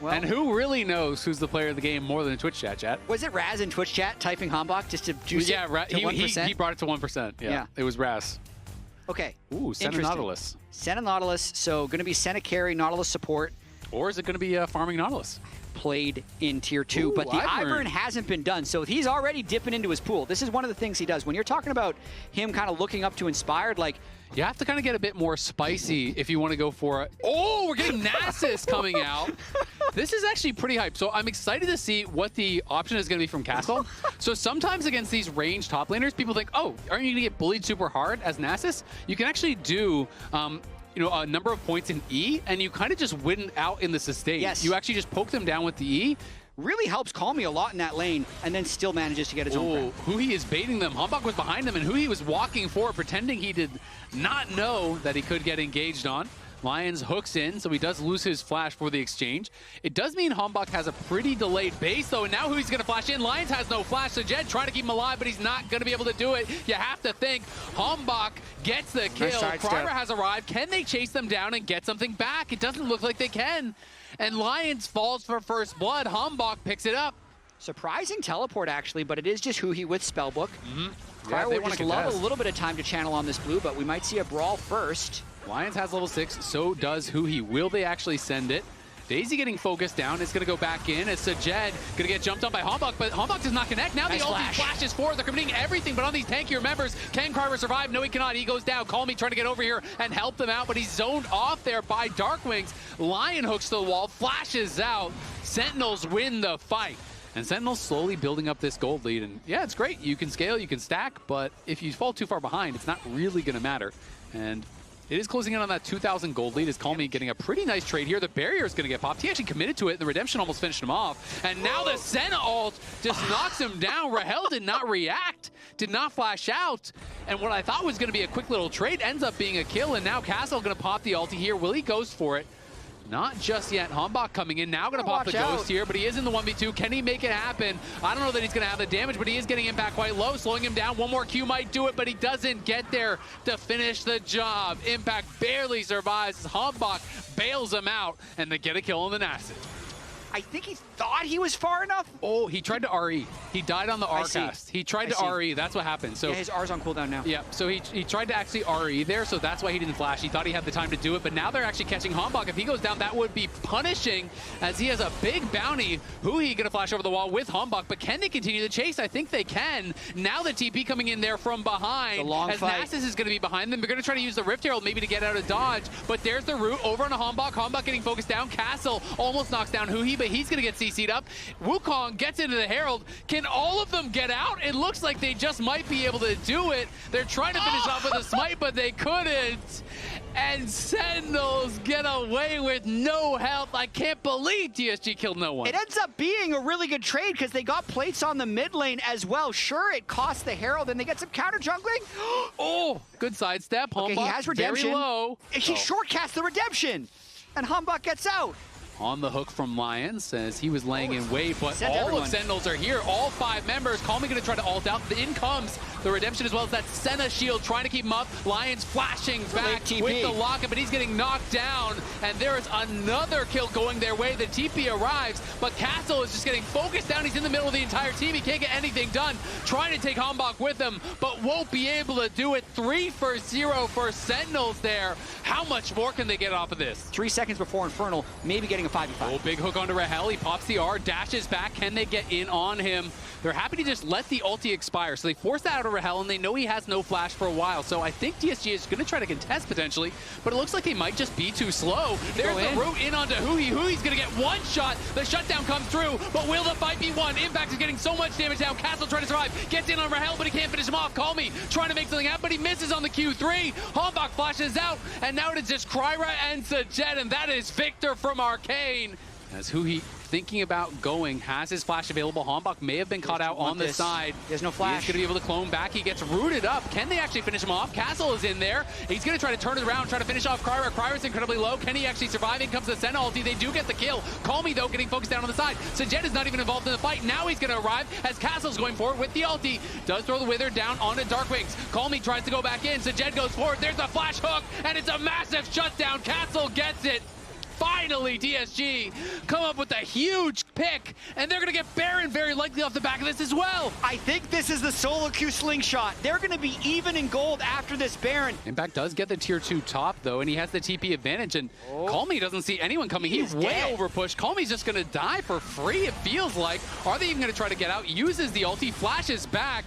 Well, and who really knows who's the player of the game more than Twitch chat? Was it Raz in Twitch chat typing Hambach just to juice it to 1%? He brought it to 1%. Yeah. It was Raz. Okay. Ooh, Sen and Nautilus. Sen and Nautilus, so going to be Sen carry, Nautilus support. Or is it going to be farming Nautilus? Played in Tier 2, but the Ivern hasn't been done, so he's already dipping into his pool. This is one of the things he does. When you're talking about him kind of looking up to Inspired, like... You have to kind of get a bit more spicy if you want to go for it. Oh, we're getting Nasus coming out. This is actually pretty hype. So I'm excited to see what the option is going to be from Castle. So sometimes against these ranged top laners, people think, oh, aren't you going to get bullied super hard as Nasus? You can actually do... you know, a number of points in E, and you kind of just win out in the sustain. Yes. You actually just poke them down with the E. Really helps Calmy a lot in that lane, and then still manages to get his own crown. Huhi is baiting them. Hambach was behind him, and Huhi was walking forward, pretending he did not know that he could get engaged on. Lions hooks in, so he does lose his flash for the exchange. It does mean Hambach has a pretty delayed base, though, and now Hui's going to flash in. Lions has no flash, so Jed trying to keep him alive, but he's not going to be able to do it. You have to think Hambach gets the kill. Kryra has arrived. Can they chase them down and get something back? It doesn't look like they can. And Lions falls for first blood. Hambach picks it up. Surprising teleport, actually, but it is just Huhi with Spellbook. Kryra would just love a little bit of time to channel on this blue, but we might see a brawl first. Lions has level 6, so does Huhi. Will they actually send it? Daisy getting focused down. It's going to go back in. It's Sajed going to get jumped on by Hambach, but Hambach does not connect. Now the ulti flashes forward. They're committing everything, but on these tankier members, can Kryra survive? No, he cannot. He goes down. Calmy trying to get over here and help them out, but he's zoned off there by Darkwings. Lion hooks to the wall, flashes out. Sentinels win the fight. And Sentinel's slowly building up this gold lead. And yeah, it's great. You can scale, you can stack, but if you fall too far behind, it's not really going to matter. And it is closing in on that 2,000 gold lead. Is Calmy getting a pretty nice trade here. The barrier is going to get popped. He actually committed to it, and the Redemption almost finished him off. And now the Sen ult just knocks him down. Rahel did not react, did not flash out. And what I thought was going to be a quick little trade ends up being a kill. And now Castle going to pop the ulti here. Willie goes for it. Not just yet. Hambach coming in now, going to pop the ghost here, but he is in the 1v2. Can he make it happen? I don't know that he's going to have the damage, but he is getting impact quite low, slowing him down. One more Q might do it, but he doesn't get there to finish the job. Impact barely survives. Hambach bails him out, and they get a kill on the Nasus. I think he thought he was far enough. Oh, he tried to RE. He died on the R cast. He tried to RE. That's what happened. So yeah, his R's on cooldown now. Yeah, so he tried to actually RE there, so that's why he didn't flash. He thought he had the time to do it, but now they're actually catching Hambach. If he goes down, that would be punishing, as he has a big bounty. Huhi gonna flash over the wall with Hambach, but can they continue the chase? I think they can. Now the TP coming in there from behind. It's a long fight. Nasus is gonna be behind them. They're gonna try to use the Rift Herald maybe to get out of dodge, but there's the root over on a Hambach. Hambach getting focused down. Castle almost knocks down Huhi, but he's gonna get CC'd up. Wukong gets into the Herald. Can all of them get out? It looks like they just might be able to do it. They're trying to finish off with a smite, but they couldn't. And Sentinels get away with no health. I can't believe DSG killed no one. It ends up being a really good trade because they got plates on the mid lane as well. Sure, it cost the Herald, and they get some counter jungling. Oh, good sidestep. Hambach, okay, he has redemption. Very low. He shortcast the redemption, and Hambach gets out. On the hook from Lions as he was laying in wait, but all of Sentinels are here. All 5 members. Calmy going to try to ult out. In comes the redemption as well as that Senna shield trying to keep him up. Lions flashing back with the locket, but he's getting knocked down. And there is another kill going their way. The TP arrives, but Castle is just getting focused down. He's in the middle of the entire team. He can't get anything done. Trying to take Hambach with him, but won't be able to do it. 3 for 0 for Sentinels there. How much more can they get off of this? 3 seconds before Infernal, maybe getting a 5v5. Oh, big hook onto Rahel. He pops the R, dashes back. Can they get in on him? They're happy to just let the ulti expire. So they force that out of Rahel, and they know he has no flash for a while. So I think DSG is going to try to contest potentially, but it looks like they might just be too slow. There's the root in onto Huhi. Hui's going to get one shot. The shutdown comes through, but will the fight be won? Impact is getting so much damage down. Castle trying to survive. Gets in on Rahel, but he can't finish him off. Calmy trying to make something happen, but he misses on the Q3. Hambach flashes out, and now it is just Kryra and Sajed, and that is Victor from Arcane. As Huhi thinking about going, has his flash available. Hambach may have been caught out on the side. There's no flash. He's going to be able to clone back. He gets rooted up. Can they actually finish him off? Castle is in there. He's going to try to turn it around, try to finish off Kryra. Kryra's incredibly low. Can he actually survive? In comes the Senna ulti. They do get the kill. Calmy, though, getting focused down on the side. Sajed is not even involved in the fight. Now he's going to arrive as Castle's going forward with the ulti. Does throw the Wither down onto Darkwings. Calmy tries to go back in. Sajed goes forward. There's a flash hook, and it's a massive shutdown. Castle gets it. Finally. finally DSG come up with a huge pick, and they're going to get Baron very likely off the back of this as well. I think this is the solo queue slingshot. They're going to be even in gold after this Baron. Impact does get the tier 2 top, though, and he has the TP advantage, and Calmy doesn't see anyone coming. He's way overpushed. Calmy's just going to die for free, it feels like. Are they even going to try to get out? Uses the ulti, flashes back.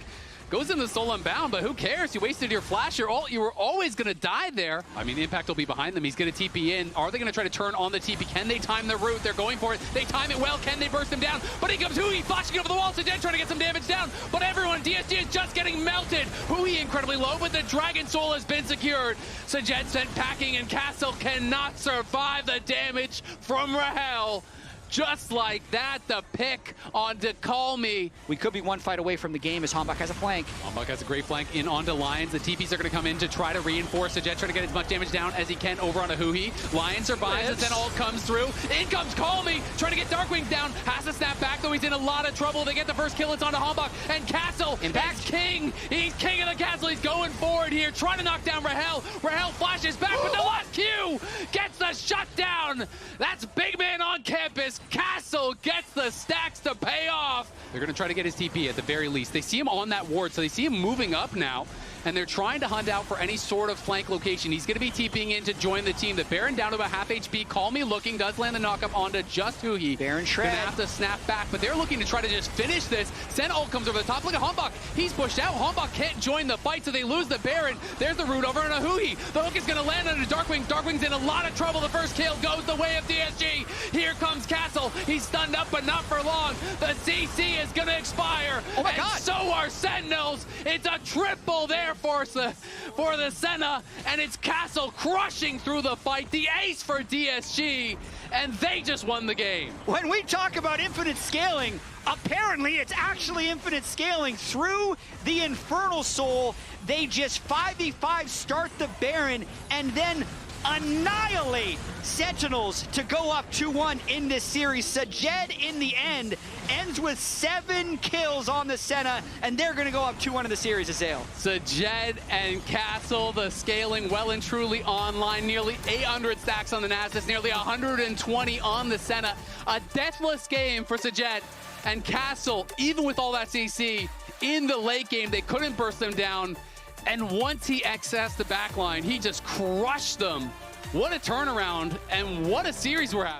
Goes into the soul unbound, but who cares? You wasted your flash, your ult. You were always going to die there. I mean, Impact will be behind them. He's going to TP in. Are they going to try to turn on the TP? Can they time the route? They're going for it. They time it well. Can they burst him down? But he comes Hui flashing over the wall. Sajed trying to get some damage down. But everyone, DSG is just getting melted. Hui incredibly low, but the Dragon Soul has been secured. Sajed sent packing, and Castle cannot survive the damage from Rahel. Just like that, the pick onto Calmy. We could be one fight away from the game as Hombach has a flank. Hombach has a great flank in onto Lions. The TPs are going to come in to try to reinforce Sajed, trying to get as much damage down as he can over on a Hui. Lion survives as then all comes through. In comes Calmy, trying to get Darkwing down. Has to snap back, though he's in a lot of trouble. They get the first kill, it's onto Hombach. And Castle, that's king. He's king of the castle. He's going forward here, trying to knock down Rahel. Rahel flashes back, but the last Q gets the shutdown. That's big man on campus. Castle gets the stacks to pay off. They're going to try to get his TP at the very least. They see him on that ward, so they see him moving up now, and they're trying to hunt out for any sort of flank location. He's going to be TPing in to join the team. The Baron down to about half HP. Calmy looking, does land the knockup onto just Hui. Baron shred. Gonna have to snap back, but they're looking to try to just finish this. Sen ult comes over the top. Look at Hombach. He's pushed out. Hombach can't join the fight, so they lose the Baron. There's the root over on a Hui. The hook is going to land on a Darkwing. Darkwing's in a lot of trouble. The first kill goes the way of DSG. Here comes Castle. He's stunned up, but not for long. The CC is going to expire. Oh my God. So are Sentinels. It's a triple there for the Senna, and it's Castle crushing through the fight. The ace for DSG, and they just won the game. When we talk about infinite scaling, apparently it's actually infinite scaling through the Infernal Soul. They just 5v5 start the Baron and then annihilate Sentinels to go up 2-1 in this series. Sajed in the end ends with 7 kills on the Senna, and they're going to go up 2-1 in the series, Azael. Sajed and Castle, the scaling well and truly online. Nearly 800 stacks on the Nasus, nearly 120 on the Senna. A deathless game for Sajed and Castle. Even with all that CC in the late game, they couldn't burst them down. And once he accessed the backline, he just crushed them. What a turnaround, and what a series we're having.